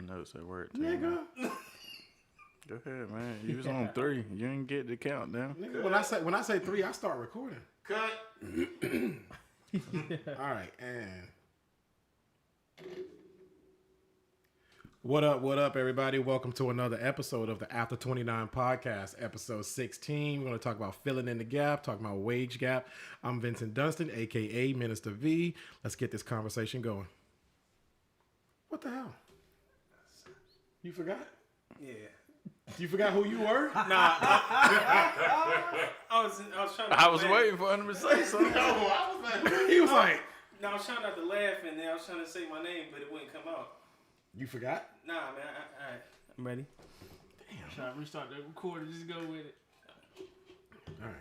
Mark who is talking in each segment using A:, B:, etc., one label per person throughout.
A: notes at work too.
B: Nigga.
A: Go ahead, man. You was on 3. You didn't get the countdown.
B: Nigga, when I say 3, I start recording.
C: Cut.
B: All right, and what up, everybody? Welcome to another episode of the After 29 podcast, episode 16. We're going to talk about filling in the gap, talking about wage gap. I'm Vincent Dunstan, aka Minister V. Let's get this conversation going. What the hell? You forgot?
C: Yeah.
B: You forgot who you were?
C: I was trying.
A: I was waiting for him to say something.
B: He was like,
C: No, I was trying not to laugh, and then I was trying to say my name, but it wouldn't come out.
B: you forgot?
C: Nah, man. Alright, I'm ready.
B: Damn.
D: Try to restart the recorder. Just go with it.
B: All right.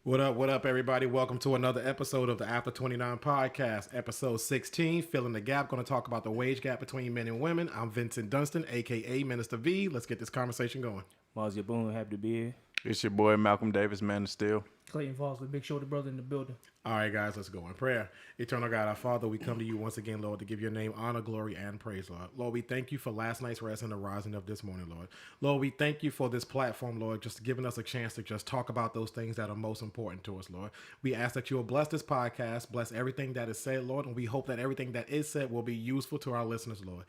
B: What up, everybody? Welcome to another episode of the After 29 podcast, episode 16, Filling the Gap. Going to talk about the wage gap between men and women. I'm Vincent Dunstan, a.k.a. Minister V. Let's get this conversation going.
C: Mars, your boom, happy to be here.
A: It's your boy Malcolm Davis, Man of Steel.
D: Clayton Falls with Big Shoulder Brother in the building.
B: All right, guys, let's go in prayer. Eternal God, our Father, we come to you once again, Lord, to give your name honor, glory, and praise, Lord. Lord, we thank you for last night's rest and the rising of this morning, Lord. Lord, we thank you for this platform, Lord, just giving us a chance to just talk about those things that are most important to us, Lord. We ask that you will bless this podcast, bless everything that is said, Lord, and we hope that everything that is said will be useful to our listeners, Lord.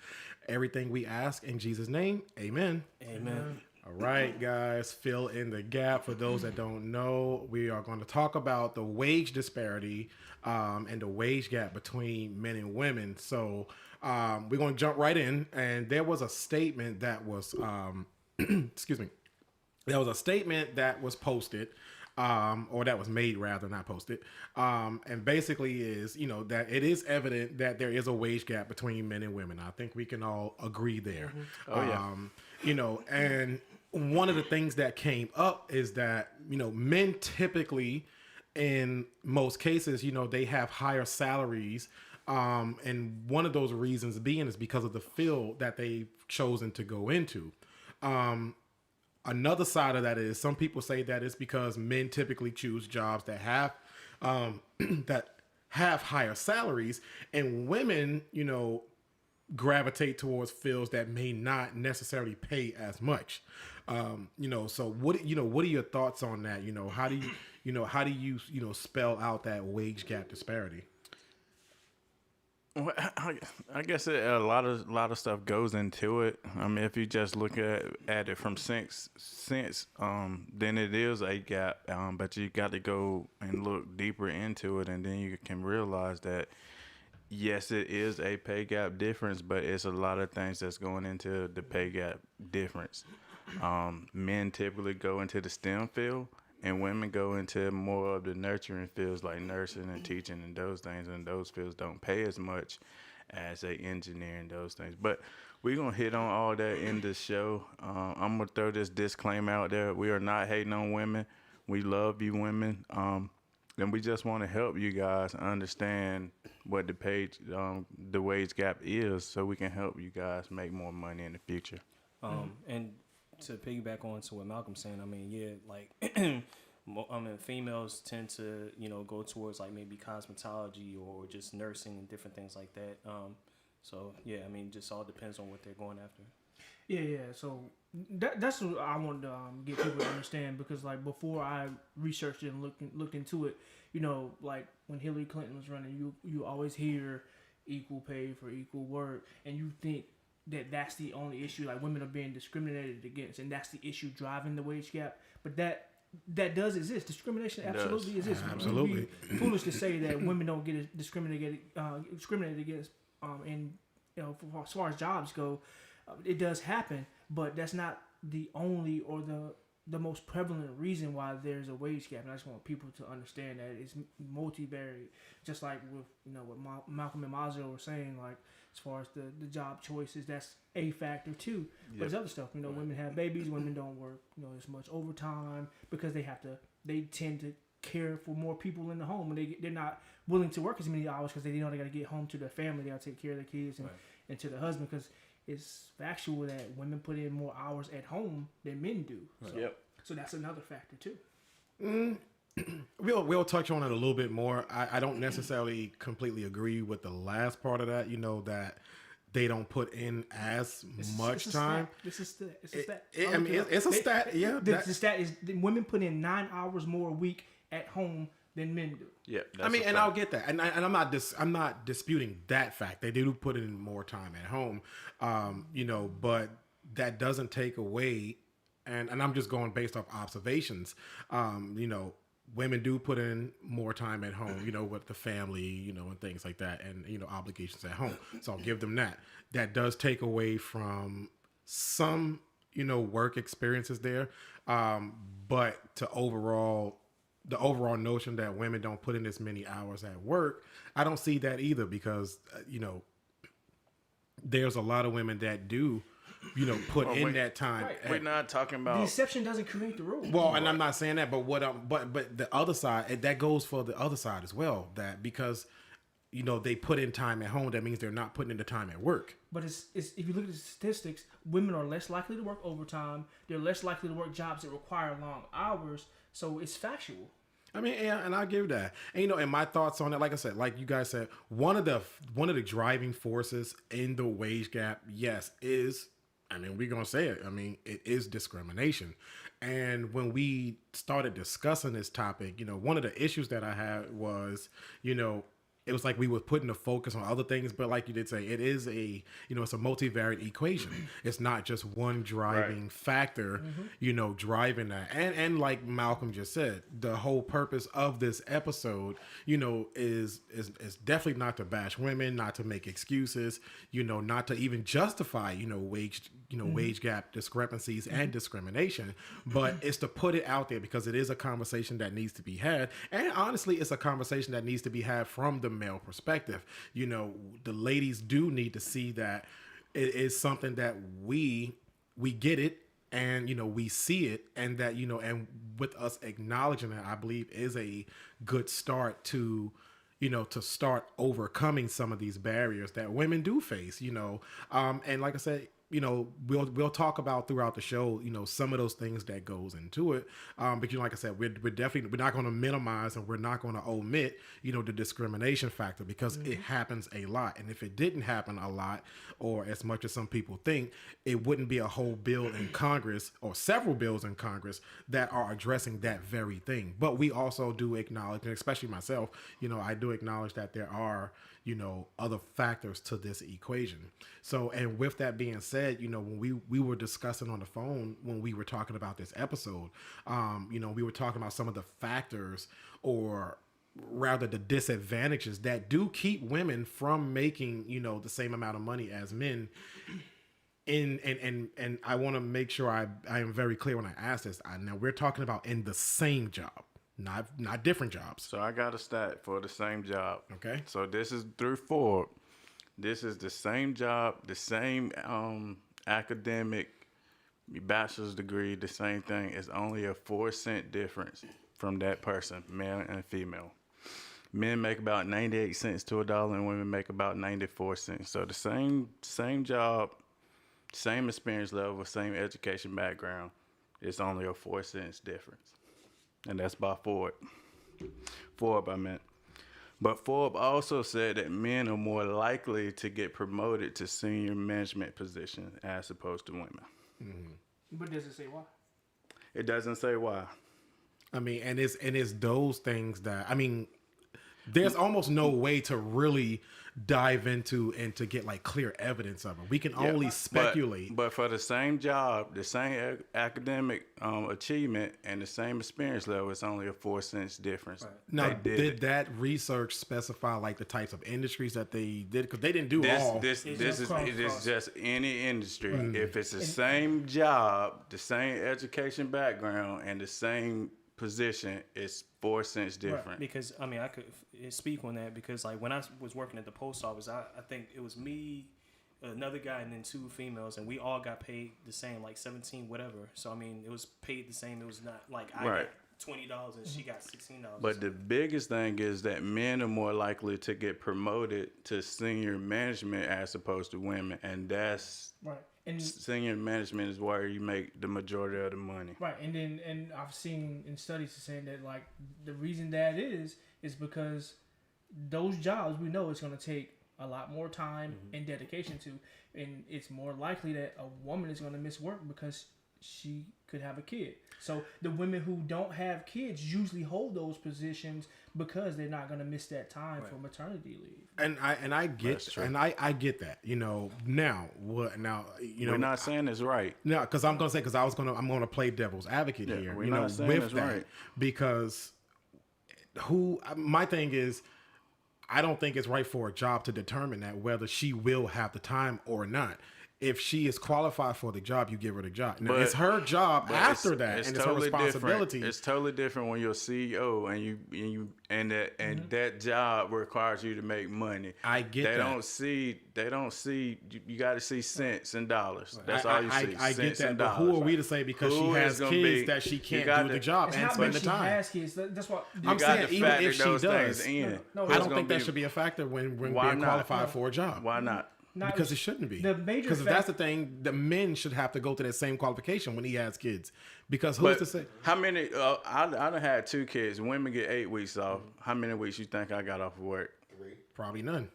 B: Everything we ask in Jesus' name, amen.
C: Amen.
B: All right, guys, fill in the gap. For those that don't know, we are going to talk about the wage disparity and the wage gap between men and women. So we're going to jump right in. And there was a statement that was, excuse me, there was a statement that was posted, or that was made rather, not posted. And basically is, you know, that it is evident that there is a wage gap between men and women. I think we can all agree there.
A: Oh, yeah.
B: You know, and one of the things that came up is that, you know, men typically, in most cases, you know, they have higher salaries. And one of those reasons being is because of the field that they've chosen to go into. Another side of that is some people say that it's because men typically choose jobs that have that have higher salaries, and women, you know, gravitate towards fields that may not necessarily pay as much. You know, so what are your thoughts on that? You know, how do you spell out that wage gap disparity?
A: Well, I guess a lot of stuff goes into it. I mean, if you just look at it from sense, then it is a gap. But you got to go and look deeper into it, and then you can realize that yes, it is a pay gap difference, but it's a lot of things that's going into the pay gap difference. Men typically go into the STEM field, and women go into more of the nurturing fields like nursing and teaching and those things, and those fields don't pay as much as a engineer and those things. But we're going to hit on all that in the show. I'm going to throw this disclaimer out there. We are not hating on women. We love you women. And we just want to help you guys understand what the wage gap is, so we can help you guys make more money in the future.
C: And to piggyback on to what Malcolm's saying, I mean, yeah, like, females tend to, you know, go towards like maybe cosmetology or just nursing and different things like that. So yeah, I mean, just all depends on what they're going after.
D: Yeah. So that's what I wanted to get people to understand, because like before I researched it and looked into it, you know, like when Hillary Clinton was running, you always hear equal pay for equal work, and you think that that's the only issue, like women are being discriminated against, and that's the issue driving the wage gap. But that does exist. Discrimination absolutely exists.
B: Absolutely.
D: It would be foolish to say that women don't get discriminated against. And you know, as far as jobs go, it does happen, but that's not the only or the most prevalent reason why there's a wage gap. And I just want people to understand that it's multivariate. Just like with, you know, what Malcolm and Mazio were saying, like as far as the job choices, that's a factor too. But there's other stuff. You know, women have babies, women don't work, you know, as much overtime because they tend to care for more people in the home, and they're not willing to work as many hours because they know they got to get home to their family, they got to take care of their kids and to their husband, because it's factual that women put in more hours at home than men do. So, so that's another factor too.
B: We'll touch on it a little bit more. I don't necessarily completely agree with the last part of that. You know that they don't put in as much
D: It's a
B: time.
D: stat. It's a stat. It's a stat.
B: I mean, it's a stat. Yeah,
D: The stat is that women put in 9 hours more a week at home than men do.
A: Yeah,
B: I mean, and I'll get that, and I'm not disputing that fact. They do put in more time at home, you know, but that doesn't take away, and I'm just going based off observations. You know, women do put in more time at home, you know, with the family, you know, and things like that, and you know, obligations at home. So I'll give them that. That does take away from some, you know, work experiences there, but the overall notion that women don't put in as many hours at work, I don't see that either because, you know, there's a lot of women that do, you know, put in that time.
D: Right.
A: We're not talking
D: The
A: about.
D: exception doesn't create the rule.
B: Well, and I'm not saying that, but but the other side, that goes for the other side as well, that because, you know, they put in time at home, that means they're not putting in the time at work.
D: But it's if you look at the statistics, women are less likely to work overtime. They're less likely to work jobs that require long hours. So it's factual.
B: I mean, yeah, and I'll give that. And you know, and my thoughts on it, like I said, like you guys said, one of the driving forces in the wage gap, yes, is, I mean, we're gonna say it. I mean, it is discrimination. And when we started discussing this topic, you know, one of the issues that I had was, you know, it was like we were putting the focus on other things, but like you did say, it is a, you know, it's a multivariate equation. It's not just one driving factor, you know, driving that. And like Malcolm just said, the whole purpose of this episode, you know, is definitely not to bash women, not to make excuses, you know, not to even justify, you know, wage gap discrepancies and discrimination, but it's to put it out there because it is a conversation that needs to be had. And honestly, it's a conversation that needs to be had from the male perspective. You know, the ladies do need to see that it is something that we get it, and you know, we see it, and that, you know, and with us acknowledging that, I believe is a good start to, you know, to start overcoming some of these barriers that women do face, you know. And like I said, you know, we'll talk about throughout the show, you know, some of those things that goes into it. But you know, like I said, we're not going to minimize and we're not going to omit, you know, the discrimination factor because it happens a lot. And if it didn't happen a lot or as much as some people think, it wouldn't be a whole bill in Congress or several bills in Congress that are addressing that very thing. But we also do acknowledge, and especially myself, you know, I do acknowledge that there are, you know, other factors to this equation. So, and with that being said, you know, when we were discussing on the phone, when we were talking about this episode, you know, we were talking about some of the factors, or rather the disadvantages that do keep women from making, you know, the same amount of money as men. And I want to make sure I am very clear when I ask this. Now we're talking about in the same job. Not different jobs.
A: So I got a stat for the same job.
B: Okay.
A: So this is through Forbes. This is the same job, the same academic bachelor's degree, the same thing. It's only a 4-cent difference from that person, male and female. Men make about 98 cents to $1, and women make about 94 cents. So the same job, same experience level, same education background. It's only a 4 cents difference. And that's by Forbes, I meant. But Forbes also said that men are more likely to get promoted to senior management positions as opposed to women.
D: But does it say why?
A: It doesn't say why.
B: I mean, and it's those things that, I mean, there's almost no way to really dive into and to get like clear evidence of it. We can only speculate.
A: But for the same job, the same academic achievement, and the same experience level, it's only a 4 cents difference.
C: Right.
B: Now,
A: They
B: did that research specify like the types of industries that they did? Because they didn't do all.
A: This is just any industry. If it's the
D: And-
A: same job, the same education background, and the same position, it's 4 cents different.
C: Because I mean, I could speak on that because like when I was working at the post office, I think it was me, another guy, and then 2 females, and we all got paid the same, like 17 whatever. So I mean, it was paid the same. It was not like I
A: Right.
C: got $20 and she got $16.
A: But the biggest thing is that men are more likely to get promoted to senior management as opposed to women, and that's
D: Right. And
A: senior management is where you make the majority of the money.
D: right, and I've seen in studies saying that like the reason that is because those jobs we know it's going to take a lot more time and dedication to, and it's more likely that a woman is going to miss work because she could have a kid. So the women who don't have kids usually hold those positions because they're not going to miss that time for maternity leave.
B: And I get
A: That's true.
B: and I get that. Now
A: We're not saying it's right.
B: no, because I'm gonna play devil's advocate
A: Yeah,
B: here.
A: we're not saying it's right.
B: Because my thing is, I don't think it's right for a job to determine that whether she will have the time or not. If she is qualified for the job, you give her the job. Now,
A: But-
B: it's her job
A: But
B: after that, and it's her responsibility.
A: Different. It's totally different when you're a CEO and that job requires you to make money.
B: I get
A: they
B: that.
A: They don't see. You got to see cents and dollars. That's all you see.
B: I get
A: cents
B: that,
A: and
B: but
A: dollars.
B: who are we to say because
A: Who
B: she
A: is
B: has
A: gonna
B: kids
A: be-
B: that she
A: you
B: can't
A: got
B: do the
A: to-
B: job
D: It's
B: and
D: not
B: spend
D: because
B: the
D: she
B: time?
D: has kids. That's what
A: You
B: I'm
A: got
B: saying
A: to
B: even
A: factor
B: if she
A: those
B: does,
A: things in.
D: No,
B: I
A: Who's
B: don't
A: gonna
B: think that
A: be-
B: should be a factor when
A: Why
B: being
A: not?
B: qualified for a job.
A: Why not?
D: not-
B: Because it shouldn't be.
D: The major
B: because if that's the thing, the men should have to go to that same qualification when he has kids. Because who's
A: But
B: to say?
A: how many? I done had 2 kids. Women get 8 weeks off. How many weeks you think I got off of work?
B: Probably none.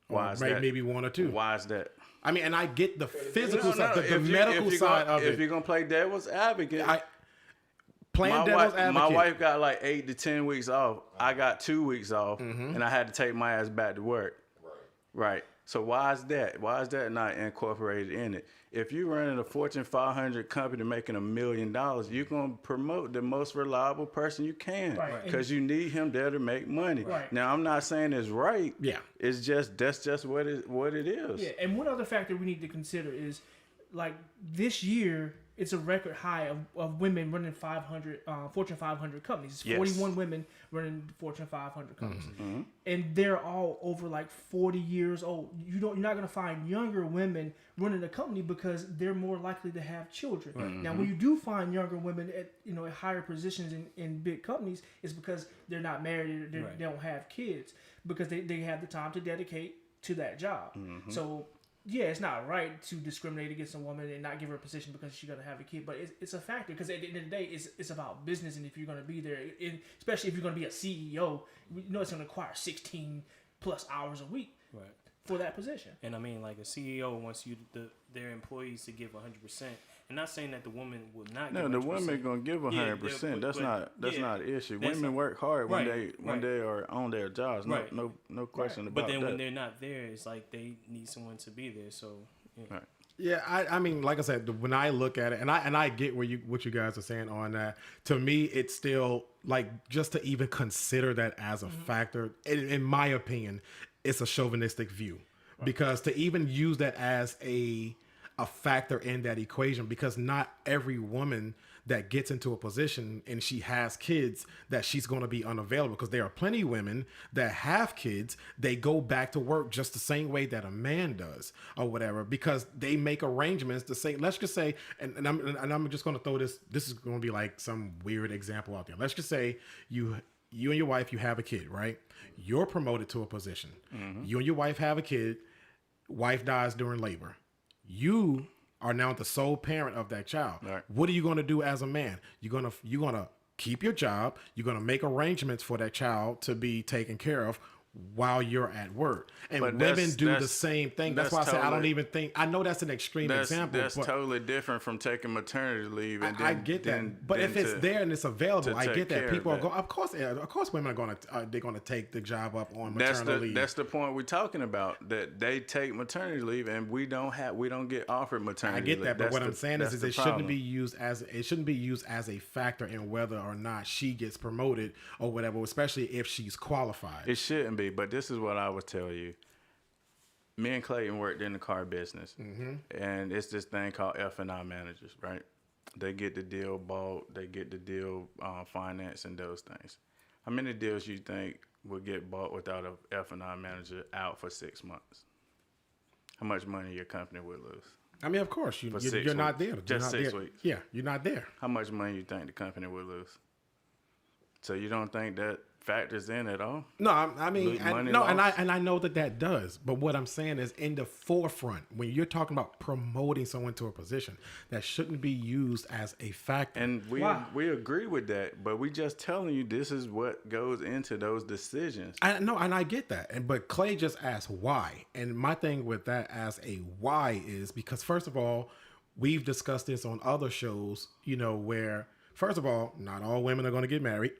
A: Why
B: Or
A: is that?
B: maybe 1 or 2.
A: Why is that?
B: I mean, and I get the physical
A: No,
B: side, the
A: if you-
B: medical
A: if you
B: side
A: gonna,
B: of
A: If
B: it.
A: you're gonna play devil's advocate,
B: Playing
A: my
B: devil's
A: wife,
B: advocate.
A: my wife got like 8 to 10 weeks off. I got 2 weeks off,
B: Mm-hmm.
A: and I had to take my ass back to work. Right. So why is that? Why is that not incorporated in it? If you're running a Fortune 500 company making $1 million, you're gonna promote the most reliable person you can,
D: Right.
A: because you need him there to make money.
D: Right.
A: Now, I'm not saying it's right.
B: Yeah.
A: It's just that's just what it is.
D: Yeah, and one other factor we need to consider is, like, this year it's a record high of women running 500 Fortune 500 companies. It's
A: Yes.
D: 41 women running Fortune 500 companies,
A: Mm-hmm.
D: and they're all over like 40 years old. You're not gonna find younger women running a company because they're more likely to have children.
A: Mm-hmm.
D: Now, when you do find younger women at at higher positions in big companies, it's because they're not married, they don't have kids, because they have the time to dedicate to that job.
A: Mm-hmm.
D: So yeah, it's not right to discriminate against a woman and not give her a position because she's gonna have a kid, but it's a factor, because at the end of the day, it's about business, and if you're gonna be there, especially if you're gonna be a CEO, it's gonna require 16 plus hours a week
C: Right.
D: for that position.
C: And I mean, like, a CEO wants their employees to give 100%. And not saying that the woman will not.
A: No,
C: give
A: the
C: 100%.
A: women gonna give 100%. That's not an issue.
C: That's
A: Women
C: not-
A: work hard when
C: right,
A: they are on their jobs. No,
C: Right.
A: no question about
C: But then
A: that.
C: when they're not there, it's like they need someone to be there. So yeah.
A: Right.
B: Yeah, I mean, like I said, when I look at it, and I get what you guys are saying on that. To me, it's still like, just to even consider that as a factor, in my opinion, it's a chauvinistic view, because to even use that as a factor in that equation, because not every woman that gets into a position and she has kids that she's going to be unavailable, because there are plenty of women that have kids, they go back to work just the same way that a man does or whatever, because they make arrangements to say, let's just say, and I'm just going to throw this is going to be like some weird example out there. Let's just say you and your wife, you have a kid, right? You're promoted to a position. You and your wife have a kid. Wife dies during labor. You are now the sole parent of that child.
A: Right.
B: What are you going to do as a man? You're gonna keep your job. You're gonna make arrangements for that child to be taken care of while you're at work. And
A: But
B: women do the
A: that's-
B: same thing. That's why I
A: that's
B: say I don't
A: totally-
B: even think. I know that's an extreme example.
A: That's
B: but
A: totally different from taking maternity leave. And then,
B: I get that,
A: then-
B: but
A: then
B: if it's
A: to-
B: there and it's available,
A: to
B: I
A: take
B: get
A: care
B: that.
A: of
B: People are
A: that.
B: going. Of course, women are going to. They're going to take the job up on
A: That's
B: maternity leave.
A: the point we're talking about. That they take maternity leave and we don't get offered maternity
B: I
A: leave.
B: get that, but
A: That's
B: what
A: the-
B: I'm saying
A: that's
B: is
A: the
B: it shouldn't
A: problem.
B: be used as a factor in whether or not she gets promoted or whatever, especially if she's qualified.
A: It shouldn't be, but this is what I would tell you. Me and Clayton worked in the car business, and it's this thing called F&I managers, right? They get the deal bought, they get the deal financed, and those things. How many deals you think would get bought without a F&I manager out for 6 months? How much money your company would lose?
B: I mean, of course,
A: For 6
B: you're not
A: weeks.
B: there.
A: Just
B: You're not
A: 6
B: there.
A: weeks.
B: Yeah, you're not there.
A: How much money you think the company would lose? So you don't think that factors in at all?
B: No, I mean,
A: Lose money
B: no,
A: loss?
B: and I know that does. But what I'm saying is, in the forefront, when you're talking about promoting someone to a position, that shouldn't be used as a factor.
A: And
D: Why?
A: we agree with that, but we just telling you this is what goes into those decisions.
B: I know, and I get that. But Clay just asked why, and my thing with that as a why is because first of all, we've discussed this on other shows. Where first of all, not all women are going to get married.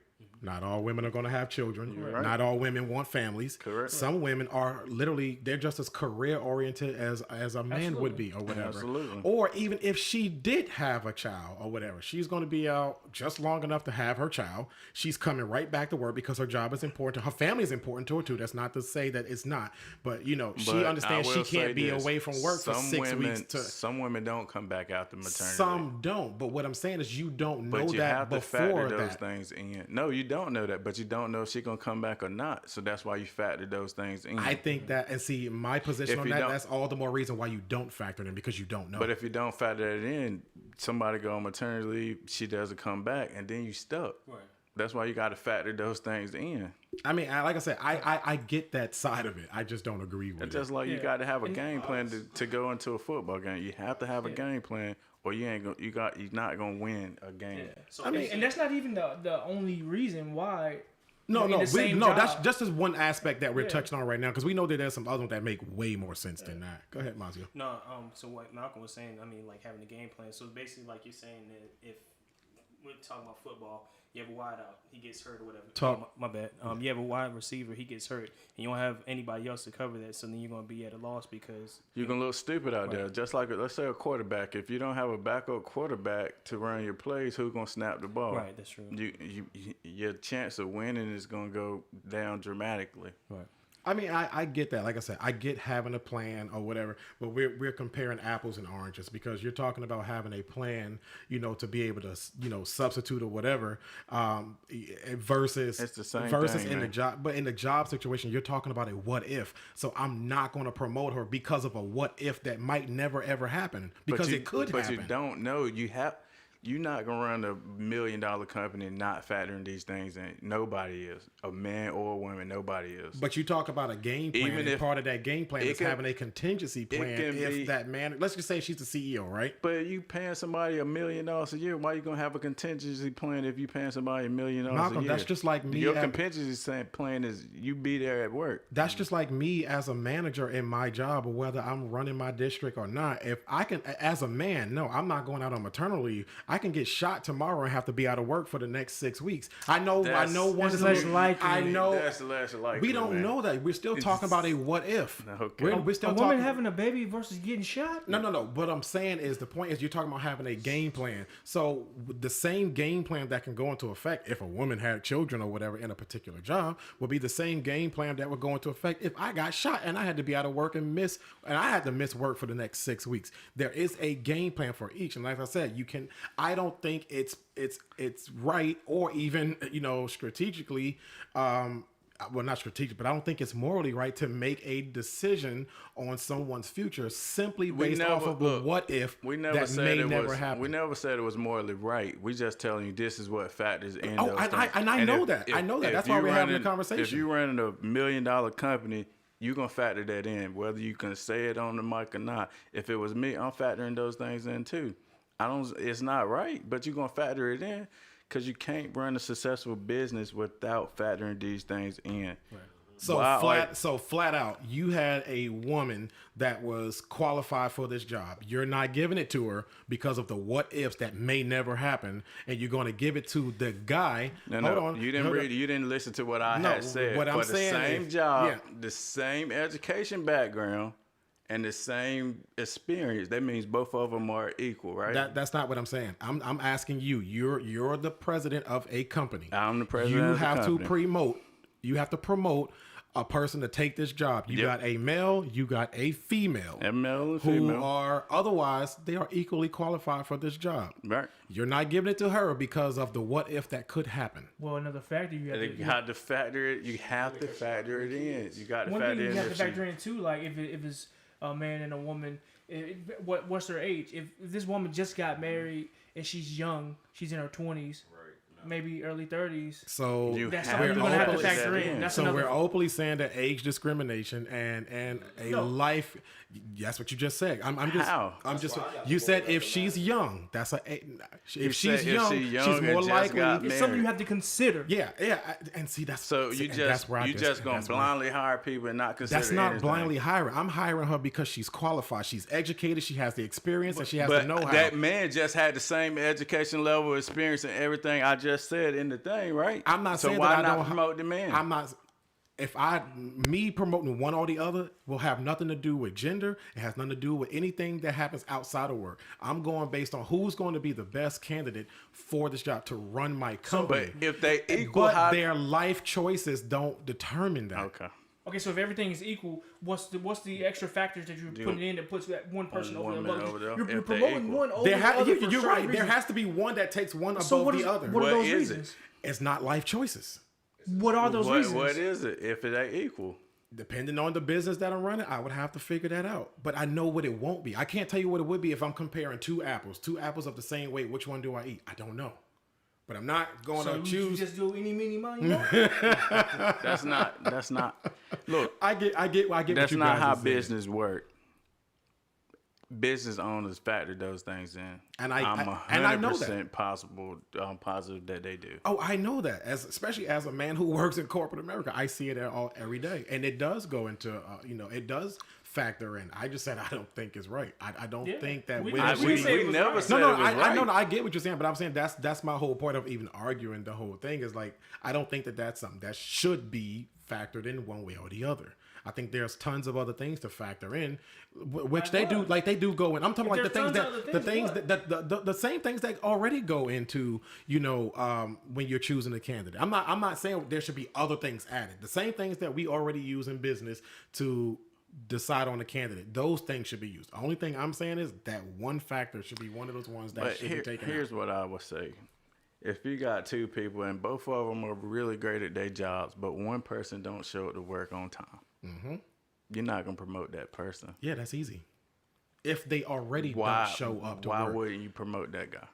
B: Not all women are going to have children.
A: right.
B: Not all women want families.
A: Correct.
B: Some women are literally, they're just as career oriented as a man would be or whatever.
A: Absolutely.
B: Or even if she did have a child or whatever, she's going to be out just long enough to have her child. She's coming right back to work because her job is important. Her family is important to her too. That's not to say that it's not. But, she
A: But
B: understands
A: I
B: she
A: will
B: can't
A: say
B: be
A: this.
B: away from work for
A: Some
B: 6
A: women,
B: weeks.
A: Some women don't come back after maternity.
B: Some don't. But what I'm saying is you don't know
A: But you
B: that
A: have to
B: before
A: factor those
B: that.
A: things in. No, you don't know that, but you don't know if she's gonna come back or not. So that's why you factor those things in.
B: I think that, and see, my position
A: If
B: on
A: you
B: that,
A: don't-
B: that's all the more reason why you don't factor it in because you don't know.
A: But if you don't factor it in, somebody go on maternity leave, she doesn't come back, and then you stuck.
C: Right.
A: That's why you got to factor those things in.
B: I mean, like I said, I get that side of it. I just don't agree with
A: It's
B: it.
A: just like you
D: Yeah.
A: got to have a game plan to go into a football game. You have to have a game plan, or you ain't gonna, you're not gonna win a game.
C: Yeah. So
B: I mean,
D: And that's not even the only reason why.
B: No,
D: in the same
B: that's
D: job.
B: just as one aspect that we're
D: Yeah.
B: touching on right now because we know that there's some other ones that make way more sense than that. Go ahead, Mazio.
C: No, so what Malcolm was saying, I mean, like having a game plan. So basically, like you're saying that if we're talking about football, you have a wide out, he gets hurt or whatever.
B: Talk.
C: My bad. You have a wide receiver, he gets hurt, and you don't have anybody else to cover that. So then you're gonna be at a loss because
A: You're gonna look stupid out there. Just like let's say a quarterback. If you don't have a backup quarterback to run your plays, who's gonna snap the ball?
C: right, that's true.
A: Your chance of winning is gonna go down dramatically.
C: Right.
B: I mean, I get that. Like I said, I get having a plan or whatever, but we're comparing apples and oranges because you're talking about having a plan, to be able to, substitute or whatever, versus
A: It's the same
B: versus
A: thing,
B: in the
A: man.
B: job. But in the job situation, you're talking about a what if. So I'm not going to promote her because of a what if that might never ever happen because it could
A: but
B: happen.
A: you don't know. You're not gonna run $1 million company and not factoring these things in. Nobody is, a man or a woman. Nobody is.
B: But you talk about a game plan,
A: Even
B: and
A: if-
B: part of that game plan
A: it
B: is
A: can-
B: having a contingency plan
A: can
B: if
A: be-
B: that man. Let's just say she's the CEO, right?
A: But you paying somebody $1 million a year. Why you gonna have a contingency plan if you paying somebody $1 million a
B: Malcolm,
A: year?
B: that's just like me
A: Your
B: at-
A: contingency plan is you be there at work.
B: That's just like me as a manager in my job, or whether I'm running my district or not. If I can, as a man, no, I'm not going out on maternity leave. I can get shot tomorrow and have to be out of work for the next 6 weeks. I know one
D: That's less likely.
B: I know.
A: That's less likely.
B: We don't
A: man.
B: know that. We're still talking about a what if.
A: Okay.
B: We're still
D: A woman
B: talking.
D: having a baby versus getting shot.
B: No. What I'm saying is the point is you're talking about having a game plan. So the same game plan that can go into effect if a woman had children or whatever in a particular job would be the same game plan that would go into effect if I got shot and I had to be out of work and I had to miss work for the next 6 weeks. There is a game plan for each, and like I said, I don't think it's right or even strategically. Well, not strategic, but I don't think it's morally right to make a decision on someone's future simply based off of a what if
A: We never
B: that
A: said
B: may
A: it
B: never
A: was.
B: happen.
A: We never said it was morally right. We just telling you this is what factors in.
B: Oh,
A: those
B: and
A: things.
B: I know
A: if-
B: that. I know that.
A: if
B: That's why
A: you
B: we're having the
A: running-
B: conversation.
A: If you running $1 million company, you gonna factor that in, whether you can say it on the mic or not. If it was me, I'm factoring those things in too. It's not right, but you gonna factor it in because you can't run a successful business without factoring these things in.
B: So
A: Wow,
B: flat out, you had a woman that was qualified for this job. You're not giving it to her because of the what ifs that may never happen, and you're going to give it to the guy.
A: No,
B: Hold on,
A: you didn't
B: hold on.
A: read. You didn't listen to what I
B: No,
A: had said.
B: what I'm
A: For the
B: saying
A: same
B: is-
A: job,
B: yeah.
A: the same education background, and the same experience. That means both of them are equal, right?
B: That's not what I'm saying. I'm asking you. You're the president of a company.
A: I'm the president
B: You
A: of the
B: have
A: company.
B: to promote. You have to promote a person to take this job. You
A: Yep.
B: got a male. You got a female.
A: A male and
B: who
A: female.
B: are otherwise they are equally qualified for this job.
A: Right.
B: You're not giving it to her because of the what if that could happen.
D: Well, another factor you have
A: You
D: to.
A: have to factor it. You have to factor it in. You got to
D: One
A: factor
D: thing you
A: in.
D: have to
A: if she-
D: factor in too, like if it's a man and a woman, what's her age? If this woman just got married and she's young, she's in her 20s, maybe early 30s.
B: So
A: You
D: That's
A: have
D: something
A: to
D: you're gonna have to
A: put
D: factor
A: that
D: in. That's
B: So
D: another.
B: we're openly saying that age discrimination and a
D: No.
B: life. That's what you just said. I'm just.
A: How?
B: I'm just.
E: why I got
B: You
E: to
B: said
E: go
B: if
E: back to
B: she's young, that's a. If she's
A: said if
B: young,
A: she young
B: she's
A: and
B: more
A: just
B: likely.
A: got
D: It's something you have to consider.
B: Yeah, and see that's
A: So
B: see,
A: you
B: and that's
A: just
B: where I
A: you just gonna
B: that's where-
A: blindly hire people and not consider.
B: That's not
A: anything.
B: blindly hiring. I'm hiring her because she's qualified. She's educated. She has the experience and she has
A: But
B: the know-how.
A: that man just had the same education level, experience, and everything I just said in the thing, right?
B: I'm not
A: so
B: saying
A: why
B: that I
A: not
B: don't
A: promote the man?
B: I'm not. If me promoting one or the other will have nothing to do with gender. It has nothing to do with anything that happens outside of work. I'm going based on who's going to be the best candidate for this job to run my company.
A: but if they equal,
B: But
A: how?
B: their life choices don't determine that.
A: Okay.
D: Okay, so if everything is equal, what's the extra factors that you're putting in that puts that one person over the
A: woman
D: other?
A: over there,
D: You're
A: if they
D: promoting
A: equal.
D: one over
B: There
D: the
B: ha-
D: other.
B: you-
D: for
B: you're
D: certain
B: right. There
D: reasons.
B: has to be one that takes one above
D: So what
B: the
D: is,
B: other.
D: what are
A: What
D: those
A: is it?
D: reasons?
B: It's not life choices.
D: What are those reasons?
A: What is it if it ain't equal?
B: Depending on the business that I'm running, I would have to figure that out. But I know what it won't be. I can't tell you what it would be if I'm comparing two apples of the same weight. Which one do I eat? I don't know. But I'm not going
D: So
B: to
D: you
B: choose.
D: just do any, meeny, money, mo?
A: That's not. That's not. Look,
B: I get what
A: that's
B: you
A: not
B: guys
A: how
B: are saying.
A: business work. Business owners factor those things in,
B: And
A: I'm
B: I know that.
A: 100% possible. Positive that they do.
B: Oh, I know that. Especially as a man who works in corporate America, I see it every day, and it does go into it does factor in. I just said I don't think it's right. I don't
D: Yeah.
B: think that
D: We-
B: women
D: I-
B: should
D: we
B: be.
D: say it
A: we
D: was
A: never
D: right.
A: said
B: No,
A: it was right.
B: I know. I get what you're saying, but I'm saying that's my whole point of even arguing the whole thing is like I don't think that that's something that should be factored in one way or the other. I think there's tons of other things to factor in, which they do. Like they do go in. I'm talking like the
D: There's
B: things
D: tons of
B: that
D: other
B: the things
D: things,
B: that the same things that already go into when you're choosing a candidate. I'm not saying there should be other things added. The same things that we already use in business to decide on a candidate. Those things should be used. The only thing I'm saying is that one factor should be one of those ones that
A: But
B: should be taken out.
A: here's what I would say. If you got two people and both of them are really great at their jobs, but one person don't show up to work on time, you're not gonna promote that person.
B: Yeah, that's easy. If they already
A: Why
B: don't show up to
A: Why
B: work,
A: wouldn't you promote that guy?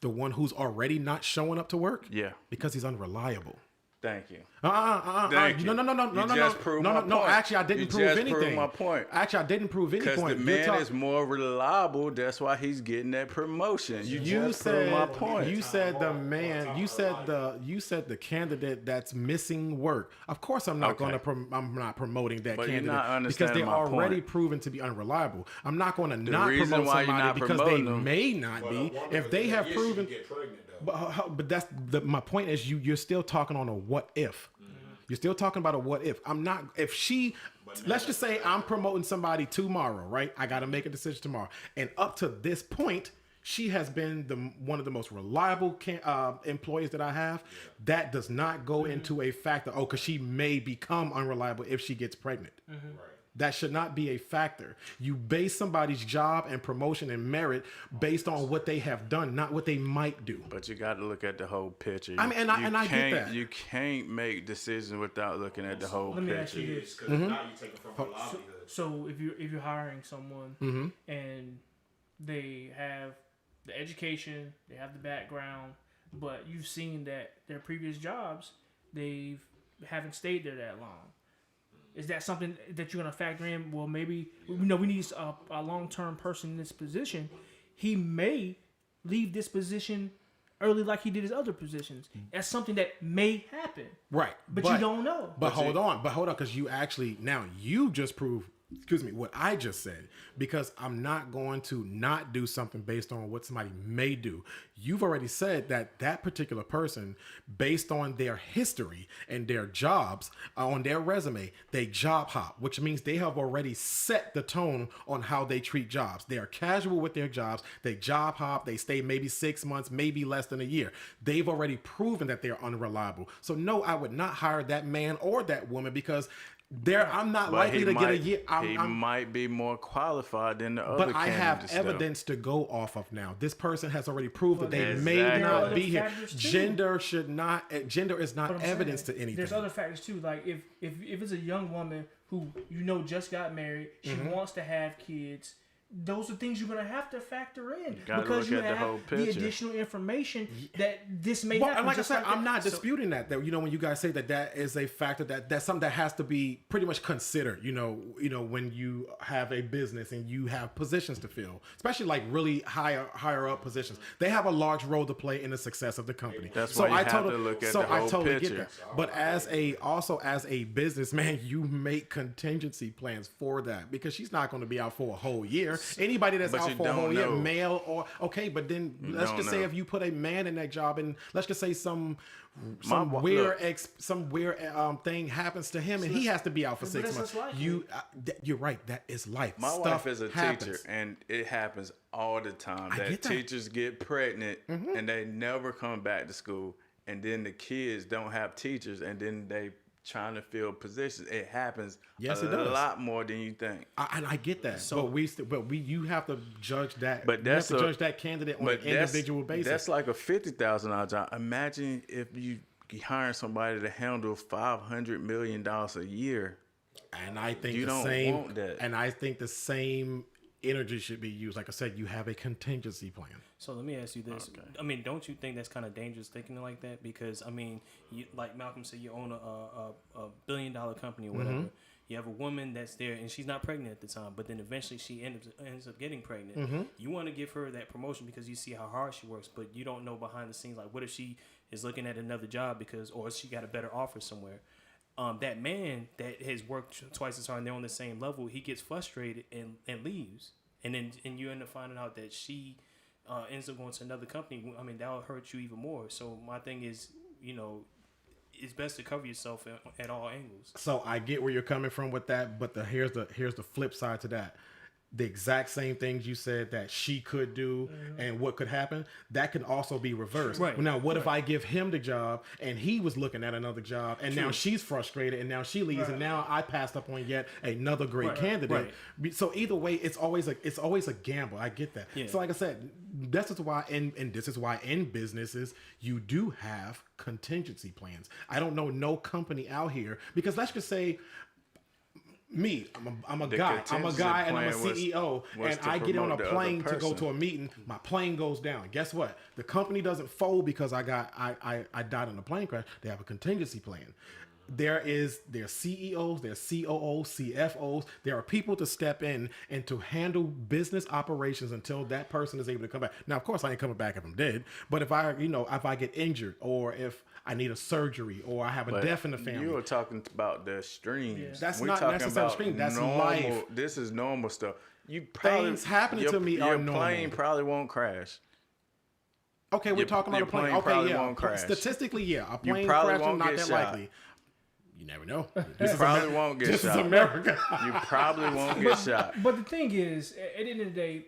B: the one who's already not showing up to work,
A: Yeah.
B: because he's unreliable.
A: Thank you.
B: No.
A: Thank you. You just proved my point.
B: Actually, I didn't
A: You
B: prove
A: just
B: anything.
A: proved my point.
B: Actually, I didn't prove any
A: Because
B: point.
A: the man is more reliable. That's why he's getting that promotion. You just proved my point.
B: You said the man. You said the candidate that's missing work. Of course, I'm not
A: Okay.
B: going to. I'm not promoting that
A: But you're
B: candidate
A: not
B: because
A: understanding
B: they're
A: my
B: already
A: point.
B: proven to be unreliable. I'm not going to not
A: reason
B: promote
A: why you're
B: somebody
A: not
B: because they
A: promoting them-
B: may not be. If they have proven.
E: get pregnant though.
B: But that's my point is you're still talking on a what if. You're still talking about a what if. I'm not if she let's just say I'm promoting somebody tomorrow, right? I got to make a decision tomorrow. And up to this point, she has been one of the most reliable employees that I have. That does not go into a factor. Oh, because she may become unreliable if she gets pregnant. That should not be a factor. You base somebody's job and promotion and merit based on what they have done, not what they might do.
A: But you got to look at the whole picture.
B: I mean, and I get
A: can't-
B: that.
A: You can't make decisions without looking at the whole
D: Let me ask
A: picture.
D: you this.
E: Because now you take it from her livelihood.
D: So if you're hiring someone and they have the education, they have the background, but you've seen that their previous jobs they haven't stayed there that long. Is that something that you're gonna factor in? Well, maybe we need a long-term person in this position. He may leave this position early, like he did his other positions. That's something that may happen,
B: Right.
D: but you don't know.
B: But hold on, because you actually now you just proved, what I just said, because I'm not going to not do something based on what somebody may do. You've already said that particular person, based on their history and their jobs on their resume, they job hop, which means they have already set the tone on how they treat jobs. They are casual with their jobs. They job hop. They stay maybe 6 months, maybe less than a year. They've already proven that they're unreliable. So no, I would not hire that man or that woman because I'm not
A: But
B: likely
A: he
B: to get a
A: might-
B: year.
A: He might be more qualified than the other
B: But I have
A: candidates, though.
B: evidence to go off of now. This person has already proved that they may
A: Exactly.
B: not
D: There are
B: be here.
D: other factors, too.
B: Gender is not
D: But I'm
B: evidence
D: saying,
B: to anything.
D: There's other factors too. Like if it's a young woman who just got married, she wants to have kids. those are things you're gonna have to factor in
A: gotta
D: because
A: look
D: you
A: at the
D: have
A: whole
D: the
A: picture.
D: additional information that this may
B: Well,
D: happen.
B: and like I
D: just
B: said, I'm
D: that.
B: not disputing that. That when you guys say that is a factor that's something that has to be pretty much considered. When you have a business and you have positions to fill, especially like really higher up positions, they have a large role to play in the success of the company.
A: That's why you
B: I
A: have to look at the
B: I
A: whole
B: totally
A: picture.
B: get that. But as a businessman, you make contingency plans for that because she's not going to be out for a whole year. Anybody that's
A: But
B: out
A: you
B: for a whole
A: don't
B: year,
A: know.
B: male or okay, but then let's
A: don't
B: just say
A: know.
B: if you put a man in that job and let's just say some
A: look.
B: weird thing happens to him and he has to be out for
D: But
B: 6
D: that's
B: months.
D: what's likely.
B: You're right. That is life.
A: My
B: Stuff
A: wife is a
B: happens.
A: teacher, and it happens all the time
B: I
A: that
B: get that.
A: teachers get pregnant and they never come back to school, and then the kids don't have teachers, and then they trying to fill positions. It happens
B: Yes,
A: a
B: it does.
A: lot more than you think.
B: And I get that. But you have to judge that.
A: But
B: you have
A: that's
B: to judge that candidate on an individual basis.
A: That's like a $50,000 job. Imagine if you hiring somebody to handle $500 million a year.
B: And I think
A: You
B: the
A: don't
B: same.
A: want that.
B: And I think the same energy should be used. Like I said, you have a contingency plan.
C: So let me ask you this.
A: Okay.
C: I mean, don't you think that's kind of dangerous thinking like that? Because, I mean, like Malcolm said, you own a billion-dollar company or whatever. You have a woman that's there, and she's not pregnant at the time, but then eventually she ends up getting pregnant. You want to give her that promotion because you see how hard she works, but you don't know behind the scenes, like, what if she is looking at another job or she got a better offer somewhere? That man that has worked twice as hard and they're on the same level, he gets frustrated and leaves. And you end up finding out that she ends up going to another company. I mean, that will hurt you even more. So my thing is, it's best to cover yourself at all angles.
B: So I get where you're coming from with that, but here's the flip side to that. The exact same things you said that she could do and what could happen, that can also be reversed.
C: Right.
B: Now, what if I give him the job and he was looking at another job and now she's frustrated and now she leaves and now I passed up on yet another great candidate. So either way, it's always a gamble. I get that.
C: Yeah.
B: So like I said, this is why in businesses you do have contingency plans. I don't know no company out here because let's just say me, I'm a
A: The
B: guy, and I'm a
A: plan
B: CEO,
A: was
B: and
A: to
B: I get on a
A: promote the other
B: plane to go
A: person.
B: to a meeting. My plane goes down. Guess what? The company doesn't fold because I died in a plane crash. They have a contingency plan. There are CEOs, there are COOs, CFOs. There are people to step in and to handle business operations until that person is able to come back. Now, of course, I ain't coming back if I'm dead. But if I get injured or if I need a surgery or I have a
A: But
B: death in the family.
A: You were talking about the streams.
B: That's
A: We're
B: not
A: talking
B: necessarily
A: about
B: stream, that's
A: normal,
B: life.
A: This is normal stuff. You probably,
B: Things happening to me
A: your
B: are normal.
A: plane probably won't crash.
B: Okay, we're
A: Your-
B: talking about
A: your
B: a plane.
A: plane
B: Okay,
A: probably
B: yeah.
A: won't crash.
B: Statistically, yeah, a
A: You
B: plane
A: probably
B: crashing
A: won't
B: not
A: get
B: that
A: shot.
B: likely. You never know.
A: You probably won't get
B: This
A: shot.
B: is America.
A: You probably won't get shot.
D: But the thing is, at the end of the day,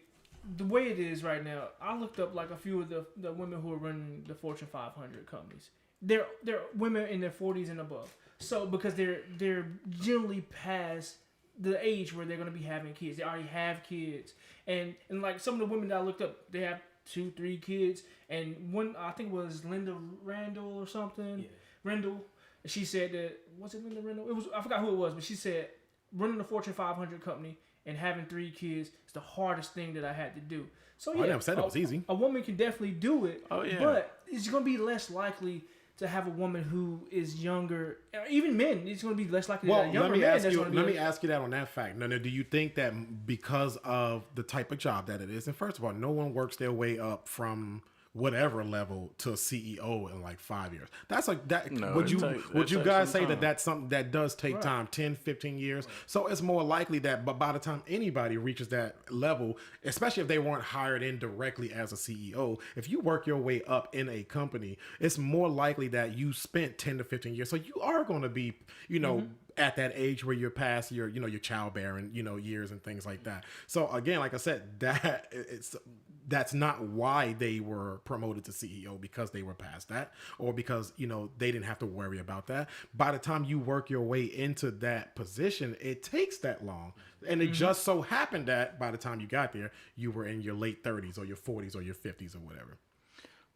D: the way it is right now, I looked up like a few of the women who are running the Fortune 500 companies. They're women in their 40s and above. So because they're generally past the age where they're going to be having kids. They already have kids, and like some of the women that I looked up, they have 2-3 kids, and one I think it was Linda Randall or something.
C: Yeah.
D: Rendell. She said that, was it Linda Rendell? It was, I forgot who it was, but she said running a Fortune 500 company and having 3 kids is the hardest thing that I had to do. So yeah,
B: I never said it was easy.
D: A woman can definitely do it.
A: Oh, yeah.
D: But it's going to be less likely to have a woman who is younger. Even men, it's going to be less likely
B: Well,
D: that a younger
B: let me
D: man
B: ask
D: that's
B: you.
D: going to
B: Let
D: be
B: me ask you that on that fact. Now, do you think that because of the type of job that it is, and first of all, no one works their way up from whatever level to a CEO in like 5 years. That's like that.
A: No,
B: would
A: it
B: you
A: takes
B: guys
A: some
B: say
A: time.
B: that's something that does take time, 10, 15 years? So it's more likely that but by the time anybody reaches that level, especially if they weren't hired in directly as a CEO, if you work your way up in a company, it's more likely that you spent 10 to 15 years. So you are going to be, at that age where you're past your, your childbearing, years and things like that. So again, like I said, that's not why they were promoted to CEO, because they were past that, or because, they didn't have to worry about that. By the time you work your way into that position, it takes that long. And it just so happened that by the time you got there, you were in your late 30s or your 40s or your 50s or whatever.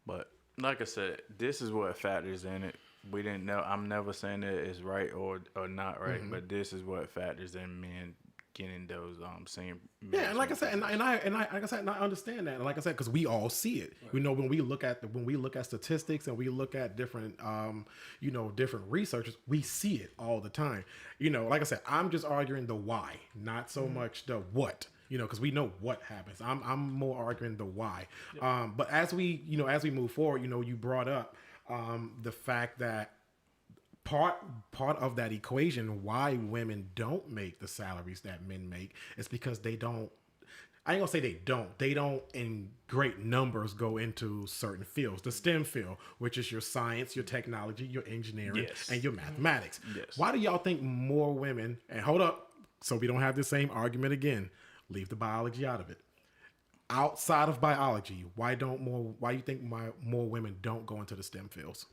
A: But like I said, this is what factors in it. We didn't know. I'm never saying that it's right or not right, but this is what factors in men getting those same.
B: Yeah, and like I said, and I understand that. And like I said, because we all see it. You know, when we look at statistics and we look at different different researchers, we see it all the time. You know, like I said, I'm just arguing the why, not so much the what. You know, because we know what happens. I'm more arguing the why. But as we move forward, you know, you brought up the fact that part of that equation why women don't make the salaries that men make is because they don't. I ain't gonna say they don't in great numbers go into certain fields. The STEM field, which is your science, your technology, your engineering,
A: Yes.
B: and your mathematics.
A: Yes.
B: Why do y'all think more women, and hold up, so we don't have the same argument again, leave the biology out of it. Outside of biology, why you think more women don't go into the STEM fields?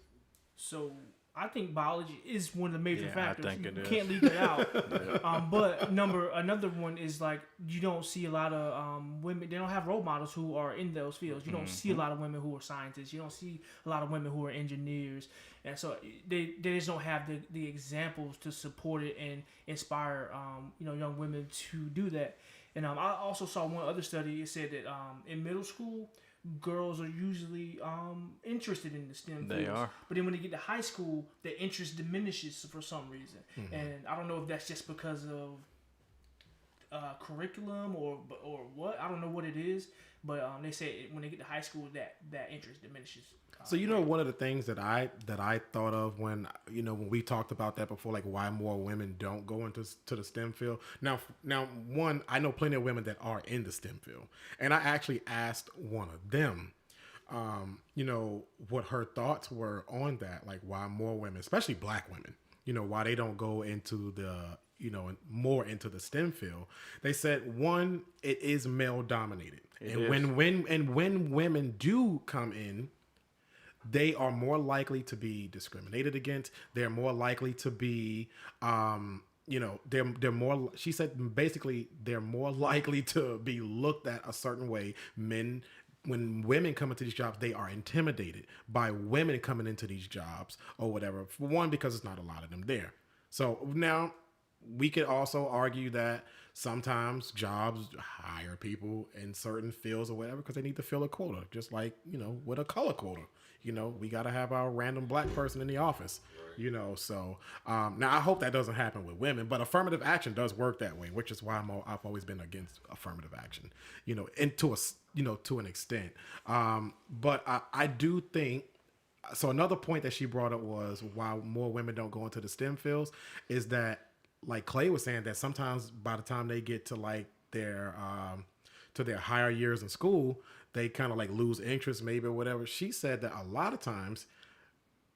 D: So I think biology is one of the major
A: Yeah, I
D: factors.
A: think it
D: You
A: is.
D: can't leave it out. But another one is like you don't see a lot of women. They don't have role models who are in those fields. You don't see a lot of women who are scientists. You don't see a lot of women who are engineers, and so they just don't have the examples to support it and inspire young women to do that. And I also saw one other study. It said that in middle school, girls are usually interested in the STEM
A: They
D: fields.
A: are.
D: But then when they get to high school, the interest diminishes for some reason. And I don't know if that's just because of curriculum or what. I don't know what it is. But they say when they get to high school, that interest diminishes.
B: So one of the things that I thought of when we talked about that before, like why more women don't go into the STEM field. Now one, I know plenty of women that are in the STEM field, and I actually asked one of them, what her thoughts were on that, like why more women, especially Black women, why they don't go into the more into the STEM field. They said one, it is male dominated, when women do come in, they are more likely to be discriminated against. They're more likely to be, they're more. She said basically they're more likely to be looked at a certain way. When women come into these jobs, they are intimidated by women coming into these jobs or whatever. For one, because there's not a lot of them there. So now we could also argue that sometimes jobs hire people in certain fields or whatever because they need to fill a quota, just like, with a color quota. We got to have our random Black person in the office, so now I hope that doesn't happen with women, but affirmative action does work that way, which is why I've always been against affirmative action, and to an extent. But I do think, so another point that she brought up was why more women don't go into the STEM fields is that, like Clay was saying, that sometimes by the time they get to like their higher years in school, they kind of like lose interest maybe or whatever. She said that a lot of times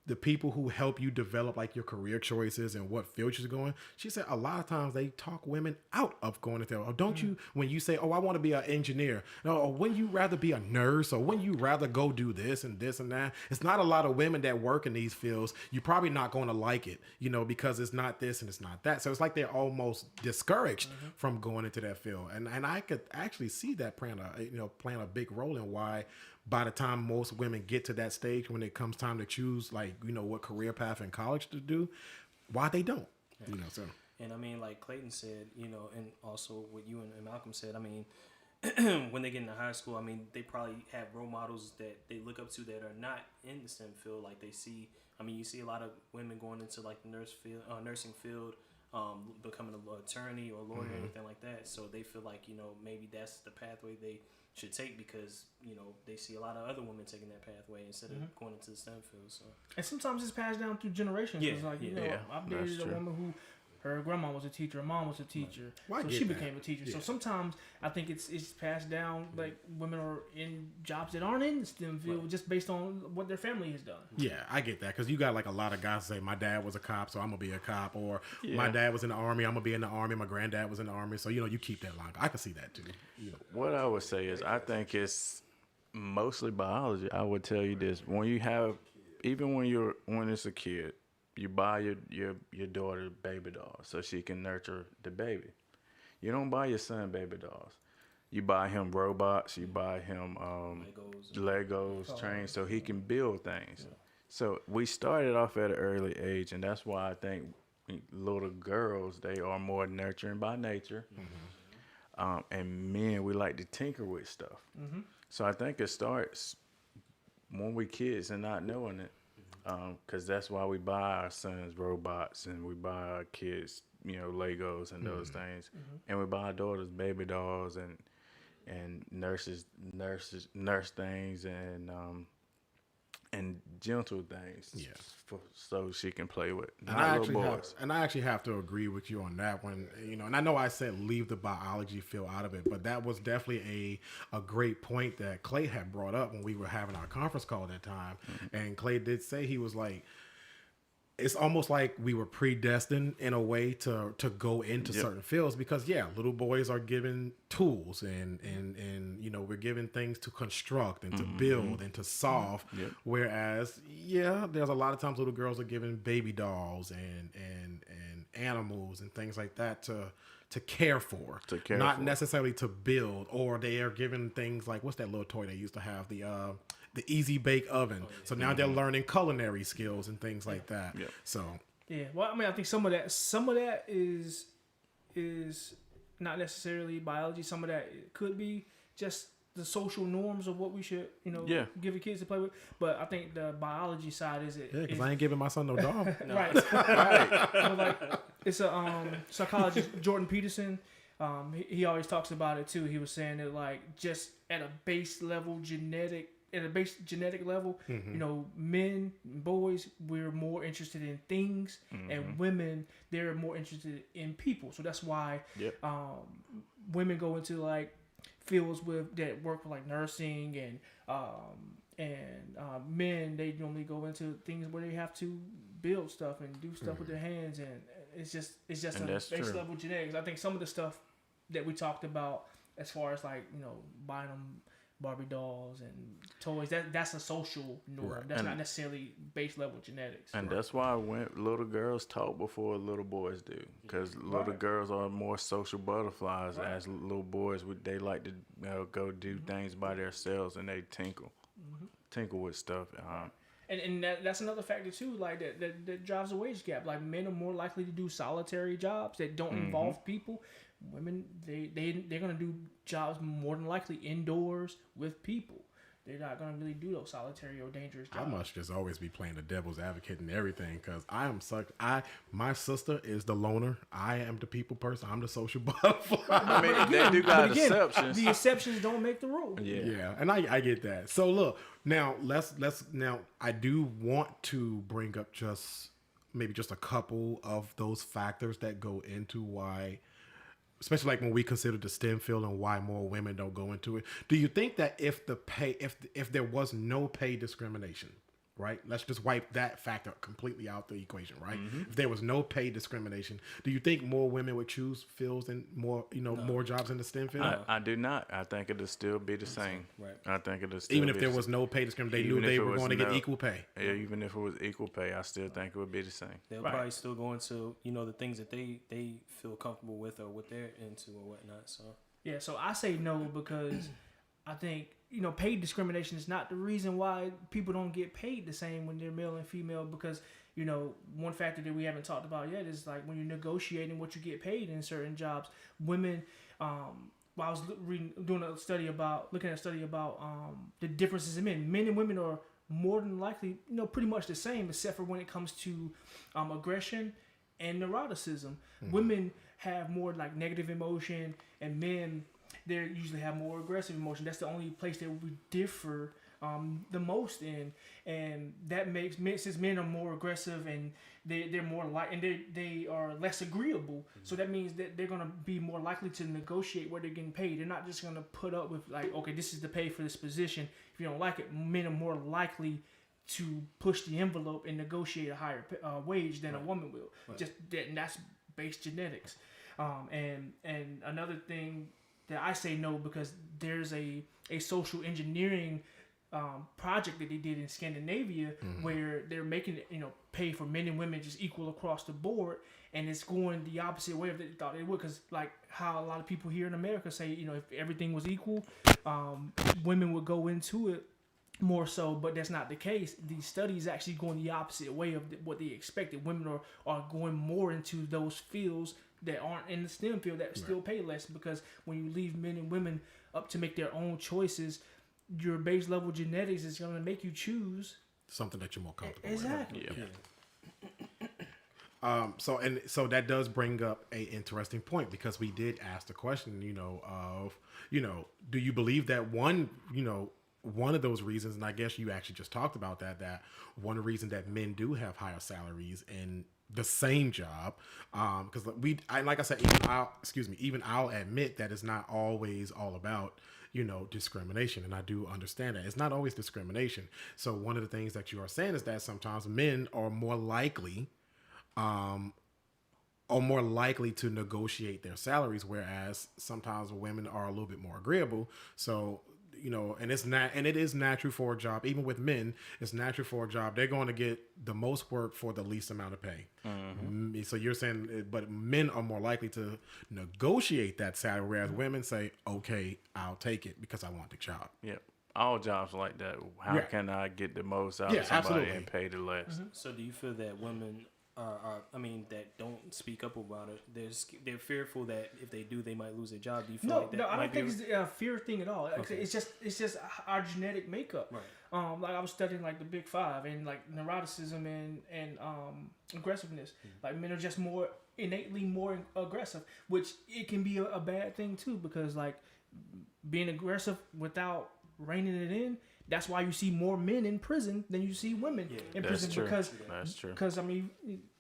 B: the people who help you develop like your career choices and what field you're going, she said a lot of times they talk women out of going into, or don't you, when you say, oh, I want to be an engineer, or wouldn't you rather be a nurse, or wouldn't you rather go do this and that? It's not a lot of women that work in these fields. You're probably not going to like it, because it's not this and it's not that. So it's like they're almost discouraged from going into that field. And I could actually see that playing a big role in why by the time most women get to that stage, when it comes time to choose, like, what career path in college to do, why they don't, so.
C: And I mean, like Clayton said, and also what you and Malcolm said, I mean, when they get into high school, I mean, they probably have role models that they look up to that are not in the STEM field. Like they see, I mean, you see a lot of women going into like the nursing field, becoming an attorney or lawyer or anything like that. So they feel like, maybe that's the pathway they should take because, they see a lot of other women taking that pathway instead of going into the STEM field. So,
D: and sometimes it's passed down through generations.
C: Yeah,
D: It's like,
A: yeah,
D: I've
A: that's
D: dated a
A: true.
D: woman who her grandma was a teacher, her mom was a teacher,
B: Well, I
D: so
B: get
D: she
B: that.
D: became a teacher.
B: Yeah.
D: So sometimes I think it's passed down. Like women are in jobs that aren't in the STEM field just based on what their family has done.
B: Yeah, I get that, because you got like a lot of guys say, my dad was a cop, so I'm gonna be a cop, or my
A: Yeah.
B: dad was in the army, I'm gonna be in the army. My granddad was in the army, so you keep that line. I can see that too.
A: What I would say is I think it's mostly biology. I would tell you this: when it's a kid, you buy your daughter baby dolls so she can nurture the baby. You don't buy your son baby dolls. You buy him robots. You buy him Legos, trains, so he can build things. So we started off at an early age, and that's why I think little girls, they are more nurturing by nature. And men, we like to tinker with stuff. So I think it starts when we kids and not knowing it. Because that's why we buy our sons robots and we buy our kids, Legos and those things. And we buy our daughters baby dolls and nurse things and gentle things, so she can play with.
B: And
A: Not little boys.
B: I actually have to agree with you on that one. And I know I said leave the biology feel out of it, but that was definitely a great point that Clay had brought up when we were having our conference call that time. And Clay did say, he was like, it's almost like we were predestined in a way to go into certain fields because little boys are given tools and we're given things to construct and to build and to solve. Whereas there's a lot of times little girls are given baby dolls and animals and things like that to care for, not necessarily to build. Or they are given things like, what's that little toy they used to have, the Easy Bake Oven. So now they're learning culinary skills and things like that. So
D: well, I mean, I think some of that is not necessarily biology. Some of that could be just the social norms of what we should, give the kids to play with. But I think the biology side is it.
B: Yeah, because I ain't giving my son no dog.
D: Right. Like, it's a psychologist, Jordan Peterson. He always talks about it too. He was saying that like just at a base genetic level, men, boys, we're more interested in things, and women, they're more interested in people. So that's why women go into like fields that work with like nursing and men, they normally go into things where they have to build stuff and do stuff with their hands, and it's just a base level genetics. I think some of the stuff that we talked about as far as like buying them Barbie dolls and toys, that's a social norm. Right. That's not necessarily base level genetics.
A: And that's why little girls talk before little boys do, because little girls are more social butterflies. As little boys, they like to go do things by themselves, and they tinkle with stuff.
D: And that's another factor too, like that drives a wage gap. Like men are more likely to do solitary jobs that don't involve people. Women, they're gonna do jobs more than likely indoors with people. They're not gonna really do those solitary or dangerous jobs.
B: I must just always be playing the devil's advocate and everything, because my sister is the loner. I am the people person. I'm the social butterfly.
A: I mean, they do got exceptions.
D: The exceptions don't make the rule.
B: Yeah, and I get that. So look, now let's I do want to bring up just a couple of those factors that go into why, especially like when we consider the STEM field and why more women don't go into it. Do you think that if there was no pay discrimination, right? Let's just wipe that factor completely out the equation, right? If there was no pay discrimination, do you think more women would choose fields and more jobs in the STEM field?
A: I do not. I think it'll still be the same.
C: Right.
A: I think it'll still
B: even if there was no pay discrimination, they knew they were going to get equal pay.
A: Yeah, even if it was equal pay, I still think it would be the same.
C: They'll probably still go into the things that they feel comfortable with or what they're into or whatnot. So
D: yeah, so I say no because I think paid discrimination is not the reason why people don't get paid the same when they're male and female, because one factor that we haven't talked about yet is like when you're negotiating what you get paid in certain jobs. Women, I was looking at a study about the differences in men. Men and women are more than likely pretty much the same, except for when it comes to aggression and neuroticism. Women have more like negative emotion, and men, they usually have more aggressive emotion. That's the only place that we differ the most in, and that makes men, since men are more aggressive and they're more and they are less agreeable. So that means that they're gonna be more likely to negotiate what they're getting paid. They're not just gonna put up with like, okay, this is the pay for this position. If you don't like it, men are more likely to push the envelope and negotiate a higher wage than a woman will. Just that, and that's base genetics. And another thing that I say no, because there's a social engineering project that they did in Scandinavia where they're making it, pay for men and women just equal across the board, and it's going the opposite way of they thought it would, because like how a lot of people here in America say, if everything was equal, women would go into it more so, but that's not the case. These studies actually going the opposite way of what they expected. Women are going more into those fields that aren't in the STEM field that still pay less, because when you leave men and women up to make their own choices, your base level genetics is going to make you choose
B: something that you're more comfortable
D: exactly.
A: Yeah.
B: So that does bring up a interesting point, because we did ask the question, do you believe that one of those reasons, and I guess you actually just talked about that one reason that men do have higher salaries in the same job, because like I said, even I'll admit that it's not always all about discrimination, and I do understand that it's not always discrimination. So one of the things that you are saying is that sometimes men are more likely to negotiate their salaries, whereas sometimes women are a little bit more agreeable. So and it is natural for a job. Even with men, it's natural for a job. They're going to get the most work for the least amount of pay. Mm-hmm. So you're saying, but men are more likely to negotiate that salary, whereas women say, "Okay, I'll take it because I want the job."
A: Yep. All jobs like that. How can I get the most out of somebody
B: absolutely.
A: and pay the less?
C: Mm-hmm. So do you feel that women that don't speak up about it, they're fearful that if they do, they might lose their job? Do you feel like that?
D: No, I don't think it's a fear thing at all. Okay. It's just our genetic makeup.
C: Right.
D: Like I was studying like the Big Five and like neuroticism and aggressiveness. Mm-hmm. Like men are just more innately more aggressive, which it can be a bad thing too, because like being aggressive without reining it in. That's why you see more men in prison than you see women in prison.
A: True.
D: Because
A: that's true.
D: Because I mean,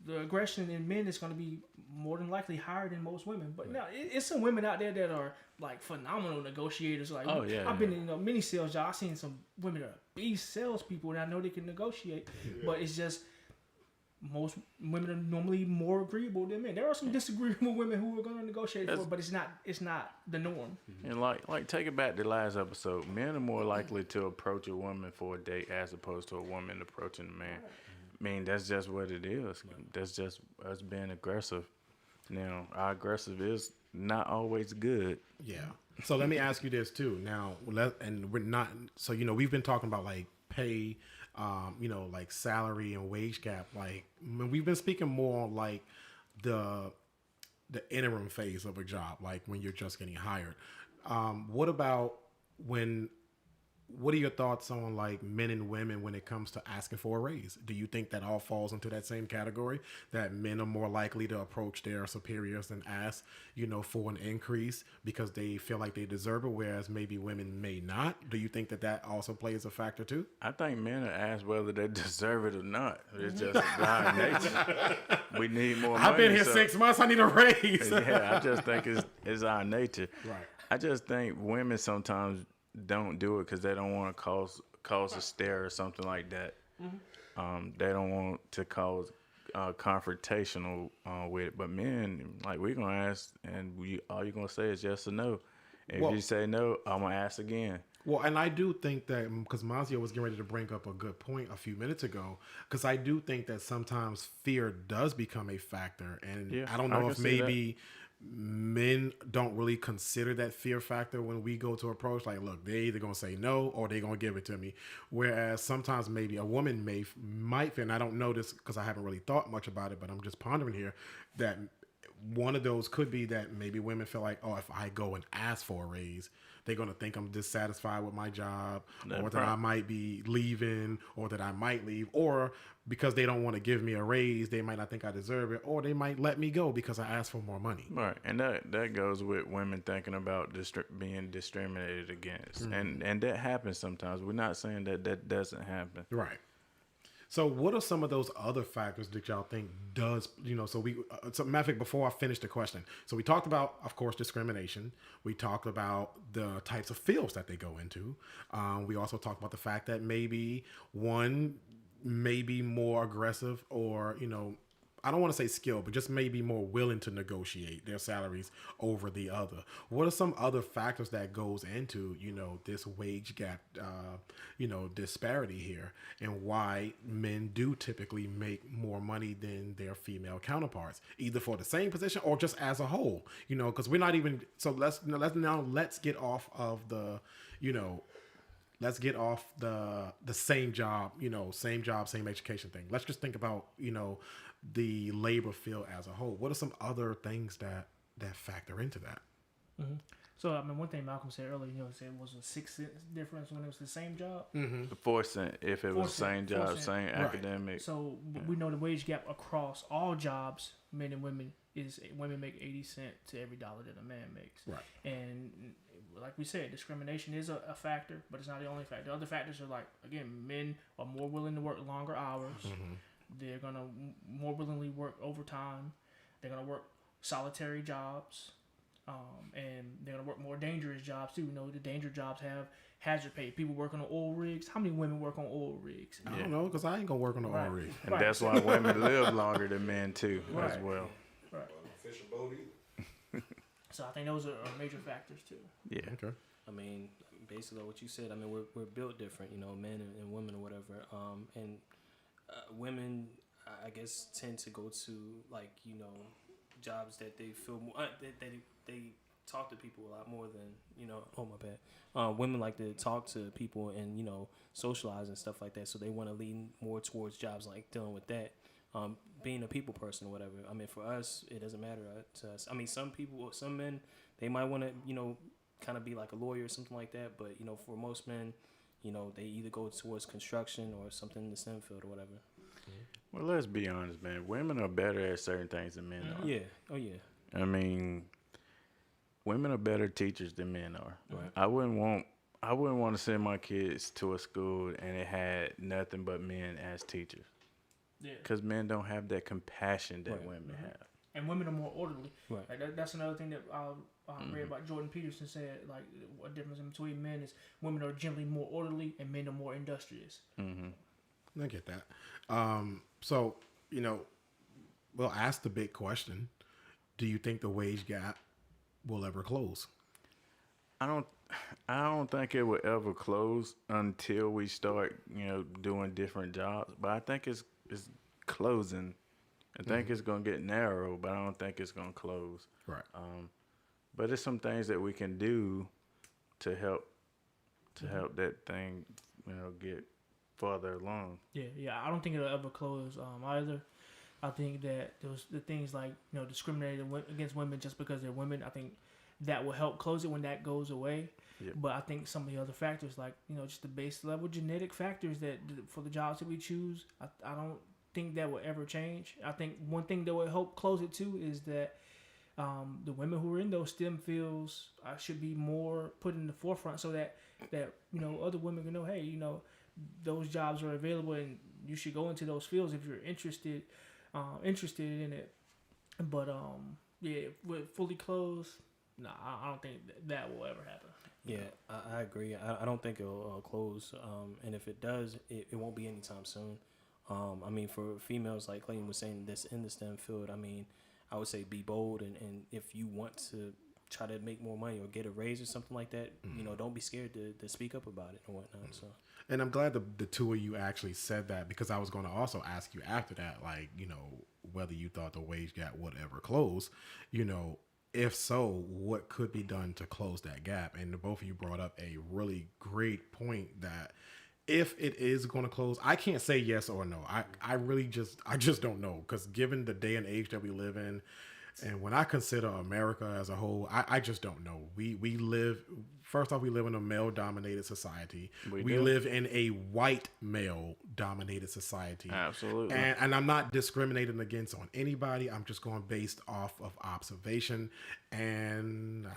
D: the aggression in men is going to be more than likely higher than most women. But no, it's some women out there that are like phenomenal negotiators. Like I've been in many sales jobs. I've seen some women that are beast salespeople, and I know they can negotiate. Yeah. But it's just most women are normally more agreeable than men. There are some disagreeable women who are going to negotiate for it, but it's not the norm.
A: And like take it back to last episode. Men are more likely to approach a woman for a date as opposed to a woman approaching a man. I mean, that's just what it is. That's just us being aggressive. Now, our aggressive is not always good.
B: Yeah. So let me ask you this too. Now, we're not. So we've been talking about like pay. Like salary and wage gap. Like we've been speaking more on like the interim phase of a job, like when you're just getting hired. What are your thoughts on like men and women when it comes to asking for a raise? Do you think that all falls into that same category, that men are more likely to approach their superiors and ask, for an increase because they feel like they deserve it, whereas maybe women may not? Do you think that also plays a factor too?
A: I think men are asked whether they deserve it or not. It's just our nature. We need more money.
B: I've been here 6 months. I need a raise.
A: Yeah, I just think it's our nature.
B: Right.
A: I just think women sometimes don't do it because they don't want to cause a stare or something like that. Mm-hmm. They don't want to cause confrontational with it. But men, like, we're gonna ask, and all you're gonna say is yes or no. And if you say no, I'm gonna ask again.
B: Well, and I do think that, because Mazio was getting ready to bring up a good point a few minutes ago, because I do think that sometimes fear does become a factor, and I don't know if maybe men don't really consider that fear factor when we go to approach. Like, look, they either gonna say no or they gonna give it to me. Whereas sometimes maybe a woman might fear, and I don't know this because I haven't really thought much about it, but I'm just pondering here that one of those could be that maybe women feel like, oh, if I go and ask for a raise, they're going to think I'm dissatisfied with my job, or that I might be leaving, or that I might leave, or because they don't want to give me a raise, they might not think I deserve it, or they might let me go because I asked for more money.
A: Right, and that goes with women thinking about being discriminated against, and that happens sometimes. We're not saying that doesn't happen.
B: Right. So what are some of those other factors that y'all think does, so matter of fact, before I finish the question, so we talked about, of course, discrimination. We talked about the types of fields that they go into. We also talked about the fact that maybe one may be more aggressive, or, I don't want to say skilled, but just maybe more willing to negotiate their salaries over the other. What are some other factors that goes into, this wage gap, disparity here, and why men do typically make more money than their female counterparts, either for the same position or just as a whole, because we're not even, so let's get off of the, let's get off the same job, same job, same education thing. Let's just think about, the labor field as a whole. What are some other things that factor into that?
D: So I mean, one thing Malcolm said earlier, he said it was a 6 cent difference when it was the same job.
A: 4 cent if it
D: 4
A: was
D: cent,
A: same
D: 4
A: job,
D: cent.
A: same academic.
D: So we know the wage gap across all jobs, men and women, is women make 80 cents to every dollar that a man makes.
B: Right.
D: And like we said, discrimination is a factor, but it's not the only factor. The other factors are like, again, men are more willing to work longer hours. They're gonna more willingly work overtime. They're gonna work solitary jobs. And they're gonna work more dangerous jobs too. The danger jobs have hazard pay. People working on oil rigs. How many women work on oil rigs?
B: I don't know, because I ain't gonna work on the oil rig.
A: And that's why women live longer than men too, as well.
D: Right.
E: Fish a boat either.
D: So I think those are major factors too.
A: Yeah.
B: Okay.
C: I mean, basically what you said. I mean, we're built different, men and women or whatever. And women, I guess, tend to go to jobs that they feel more that they talk to people a lot more than Oh my bad. Women like to talk to people and socialize and stuff like that. So they want to lean more towards jobs like dealing with that. Being a people person or whatever. I mean, for us, it doesn't matter to us. I mean, some men, they might want to, kind of be like a lawyer or something like that. But, for most men, they either go towards construction or something in the STEM field or whatever.
A: Well, let's be honest, man. Women are better at certain things than men are.
C: Yeah. Oh, yeah.
A: I mean, women are better teachers than men are.
C: Right.
A: I wouldn't want to send my kids to a school and it had nothing but men as teachers.
D: Yeah.
A: Because men don't have that compassion that
C: Right.
A: women have.
D: And women are more orderly.
C: Right.
D: Like that's another thing that I read about Jordan Peterson said. Like, a difference between men is women are generally more orderly and men are more industrious.
B: I get that. So, we'll ask the big question. Do you think the wage gap will ever close?
A: I don't think it will ever close until we start, doing different jobs. But I think it's closing. I think it's gonna get narrow, but I don't think it's gonna close.
B: Right.
A: But there's some things that we can do to help that thing, get farther along.
D: Yeah. I don't think it'll ever close either. I think that the things like discriminating against women just because they're women. I think that will help close it when that goes away.
A: Yep.
D: But I think some of the other factors, like just the base level genetic factors that for the jobs that we choose, I don't think that will ever change. I think one thing that will help close it too is that the women who are in those STEM fields should be more put in the forefront, so that other women can know, hey, those jobs are available and you should go into those fields if you're interested in it. But with fully closed, no, I don't think that will ever happen.
C: Yeah, I agree. I don't think it'll close. And if it does, it won't be anytime soon. I mean, for females, like Clayton was saying, that's in the STEM field, I mean, I would say be bold. And if you want to try to make more money or get a raise or something like that, don't be scared to speak up about it and whatnot. So.
B: And I'm glad the two of you actually said that, because I was going to also ask you after that, like, whether you thought the wage gap would ever close, if so, what could be done to close that gap? And both of you brought up a really great point that if it is going to close, I can't say yes or no. I just don't know, because given the day and age that we live in, and when I consider America as a whole, I just don't know. We live in a male-dominated society. We live in a white male-dominated society.
A: Absolutely.
B: And I'm not discriminating against on anybody. I'm just going based off of observation. And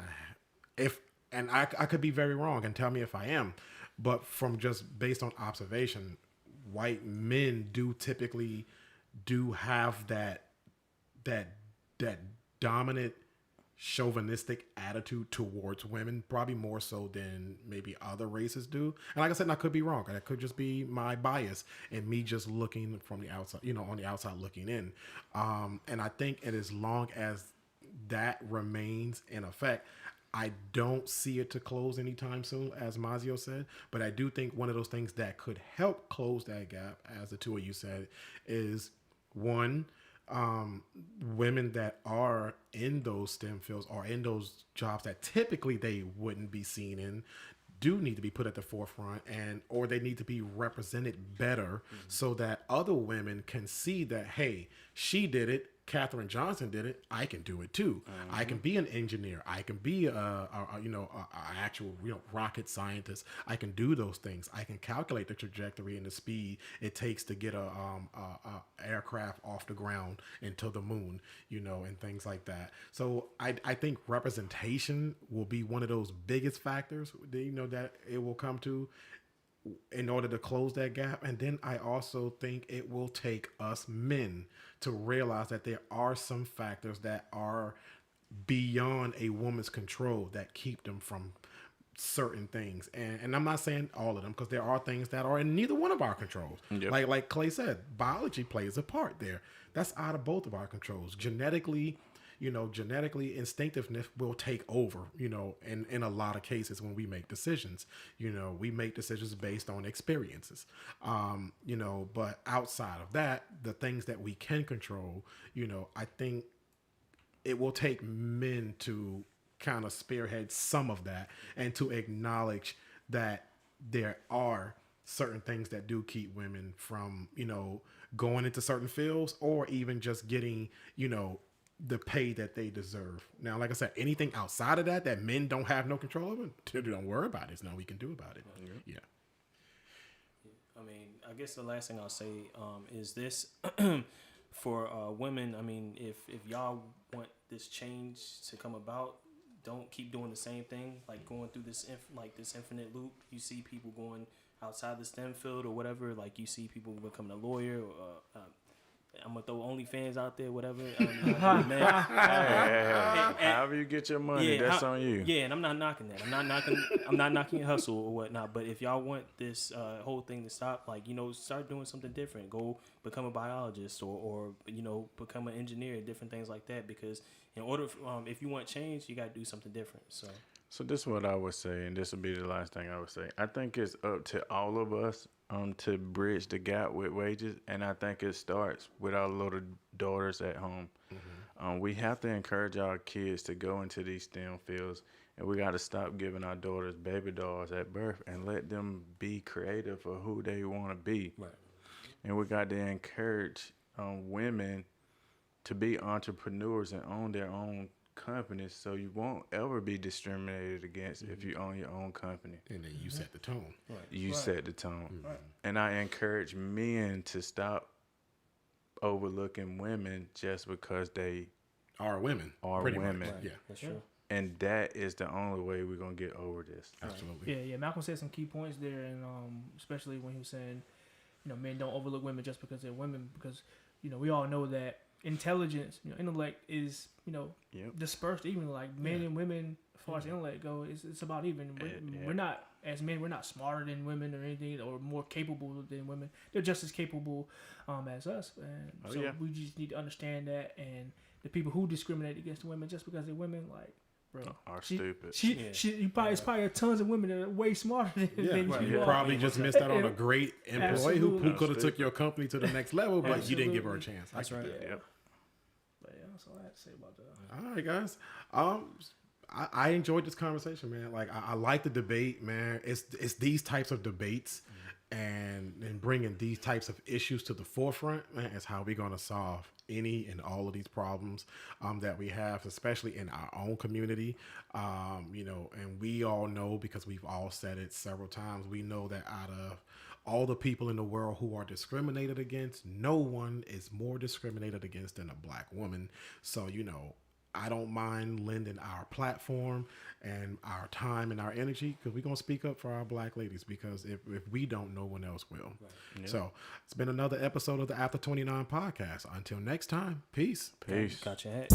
B: I could be very wrong, and tell me if I am. But from just based on observation, white men do typically have that dominant chauvinistic attitude towards women, probably more so than maybe other races do. And like I said, I could be wrong. That could just be my bias and me just looking from the outside, on the outside looking in. And I think as long as that remains in effect, I don't see it to close anytime soon, as Mazio said. But I do think one of those things that could help close that gap, as the two of you said, is one, women that are in those STEM fields or in those jobs that typically they wouldn't be seen in, do need to be put at the forefront, or they need to be represented better so that other women can see that, hey, she did it. Katherine Johnson did it. I can do it too. I can be an engineer. I can be a actual rocket scientist. I can do those things. I can calculate the trajectory and the speed it takes to get a aircraft off the ground into the moon, and things like that. So I think representation will be one of those biggest factors that it will come to in order to close that gap. And then I also think it will take us men to realize that there are some factors that are beyond a woman's control that keep them from certain things. And I'm not saying all of them, because there are things that are in neither one of our controls.
A: Yep.
B: Like Clay said, biology plays a part there. That's out of both of our controls. Genetically, instinctiveness will take over, in a lot of cases when we make decisions. We make decisions based on experiences. But outside of that, the things that we can control, I think it will take men to kind of spearhead some of that and to acknowledge that there are certain things that do keep women from, going into certain fields, or even just getting, the pay that they deserve. Now, like I said, anything outside of that men don't have no control over, don't worry about it. There's nothing we can do about it. Yeah.
C: I mean, I guess the last thing I'll say is this for women. I mean, if y'all want this change to come about, don't keep doing the same thing, like going through this this infinite loop. You see people going outside the STEM field or whatever. Like you see people becoming a lawyer or I'm gonna throw OnlyFans out there, whatever.
A: However you get your money, that's on you.
C: Yeah, and I'm not knocking that. I'm not knocking your hustle or whatnot. But if y'all want this whole thing to stop, start doing something different. Go become a biologist or become an engineer, different things like that. Because in order, if you want change, you got to do something different. So
A: this is what I would say, and this will be the last thing I would say. I think it's up to all of us to bridge the gap with wages, and I think it starts with our little daughters at home. We have to encourage our kids to go into these STEM fields, and we got to stop giving our daughters baby dolls at birth and let them be creative for who they want to be.
B: Right.
A: And we got to encourage women to be entrepreneurs and own their own companies, so you won't ever be discriminated against if you own your own company.
B: And then you set the tone.
C: right.
A: You set the tone.
C: Right.
A: And I encourage men to stop overlooking women just because they
B: Are women.
A: are
B: pretty
A: women.
B: much.
C: Right.
B: Yeah.
C: That's true.
A: And that is the only way we're going to get over this.
B: Absolutely.
D: Yeah. Malcolm said some key points there, and especially when he was saying, men don't overlook women just because they're women, because we all know that intelligence, intellect is dispersed even. Like men and women, as far as intellect go, it's about even. We're not, as men, we're not smarter than women or anything, or more capable than women. They're just as capable as us, and we just need to understand that. And the people who discriminate against women just because they're women, bro,
A: are stupid.
D: It's probably tons of women that are way smarter than
B: Right.
D: you
B: You
D: are.
B: probably just missed out on a great employee who
D: Absolutely.
B: could have took your company to the next level, but you didn't give her a
D: Absolutely.
B: chance.
C: That's
B: I get
C: right.
B: that.
A: Yep.
D: But yeah, that's all I had to say about that.
B: All right, guys. I enjoyed this conversation, man. I like the debate, man. It's these types of debates and bringing these types of issues to the forefront, man, is how we're going to solve any and all of these problems that we have, especially in our own community. And we all know, because we've all said it several times, we know that out of all the people in the world who are discriminated against, no one is more discriminated against than a black woman. So, I don't mind lending our platform and our time and our energy, because we're going to speak up for our black ladies, because if we don't, no one else will. Right. Yeah. So it's been another episode of the After 29 podcast. Until next time, peace.
A: Peace.
C: Got your hat.